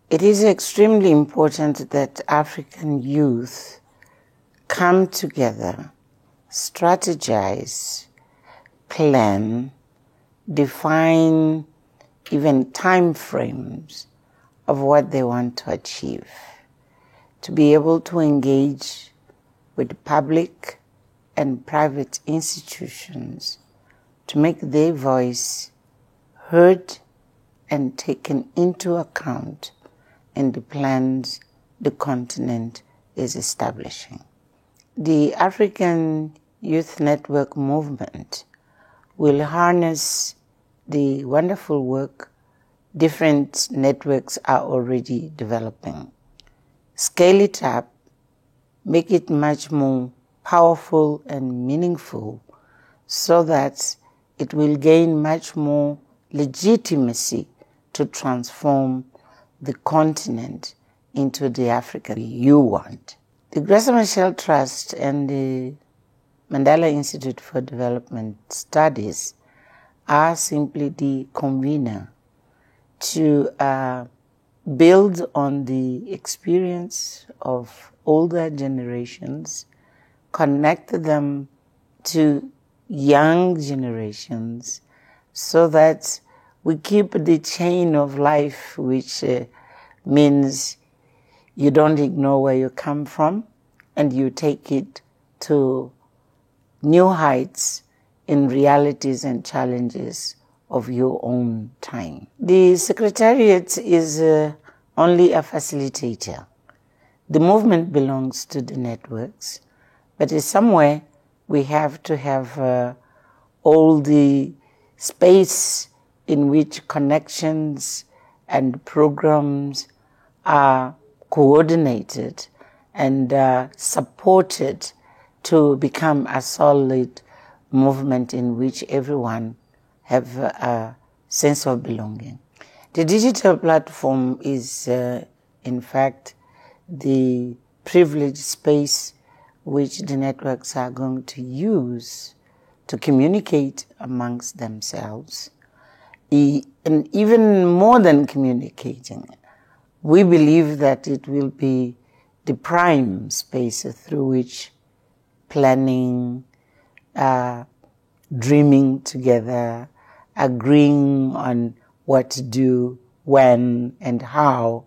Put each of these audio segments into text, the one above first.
It is extremely important that African youth come together, strategize, plan, define even time frames of what they want to achieve, to be able to engage with public and private institutions to make their voice heard and taken into account in the plans the continent is establishing. The African Youth Network movement will harness the wonderful work different networks are already developing. Scale it up, make it much more powerful and meaningful so that it will gain much more legitimacy to transform the continent into the Africa you want. The Graça Machel Trust and the Mandela Institute for Development Studies are simply the convener to build on the experience of older generations, connect them to young generations so that we keep the chain of life, which means you don't ignore where you come from and you take it to new heights in realities and challenges of your own time. The Secretariat is only a facilitator. The movement belongs to the networks, but in some way we have to have all the space in which connections and programs are coordinated and supported to become a solid movement in which everyone have a sense of belonging. The digital platform is, in fact, the privileged space which the networks are going to use to communicate amongst themselves. And even more than communicating, we believe that it will be the prime space through which planning, dreaming together, agreeing on what to do, when and how,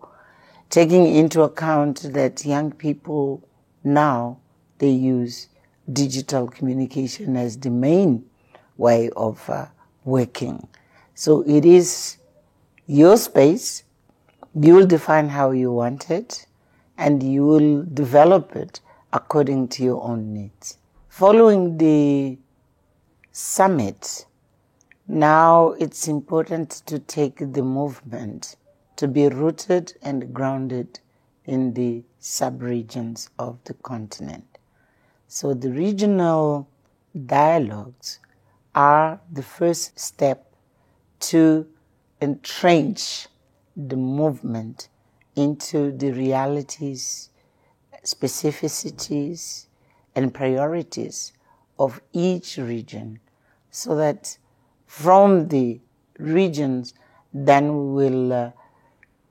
taking into account that young people now, they use digital communication as the main way of working. So it is your space. You will define how you want it, and you will develop it according to your own needs. Following the summit, now it's important to take the movement to be rooted and grounded in the sub-regions of the continent. So the regional dialogues are the first step to entrench the movement into the realities, specificities, and priorities of each region, so that from the regions then we will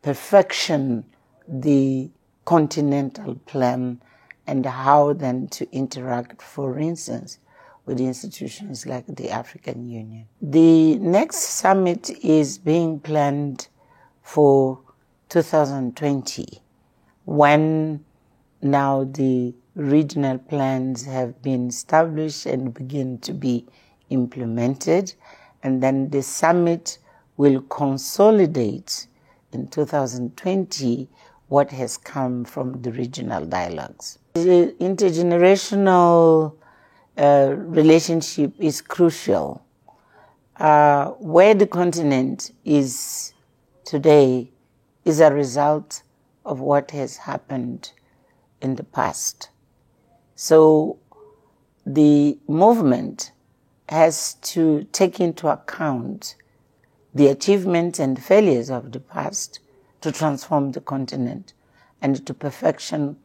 perfection the continental plan and how then to interact, for instance, with institutions like the African Union. The next summit is being planned for 2020, when now the regional plans have been established and begin to be implemented, and then the summit will consolidate in 2020 what has come from the regional dialogues. The intergenerational relationship is crucial. Where the continent is today is a result of what has happened in the past. So the movement has to take into account the achievements and failures of the past to transform the continent and to perfection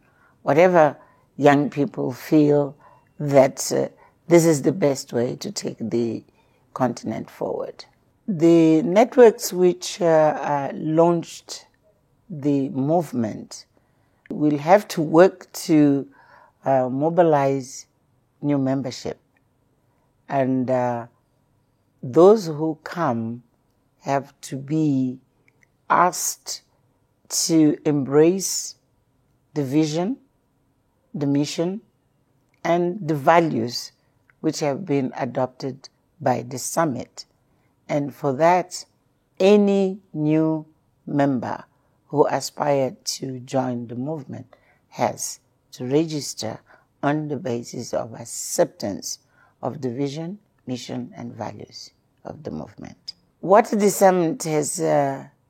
whatever young people feel that this is the best way to take the continent forward. The networks which launched the movement, we'll have to work to mobilize new membership. And those who come have to be asked to embrace the vision, the mission, and the values which have been adopted by the summit. And for that, any new member who aspired to join the movement has to register on the basis of acceptance of the vision, mission, and values of the movement. What the summit has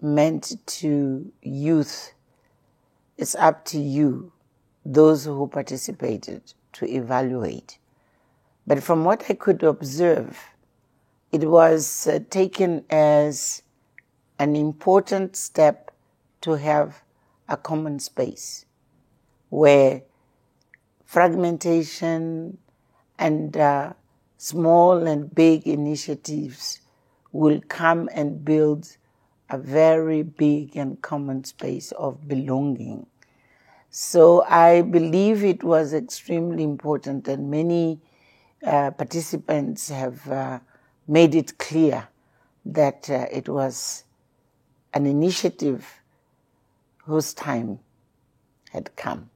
meant to youth, it's up to you, those who participated, to evaluate. But from what I could observe, it was taken as an important step to have a common space where fragmentation and small and big initiatives will come and build a very big and common space of belonging. So I believe it was extremely important, and many participants have made it clear that it was an initiative whose time had come.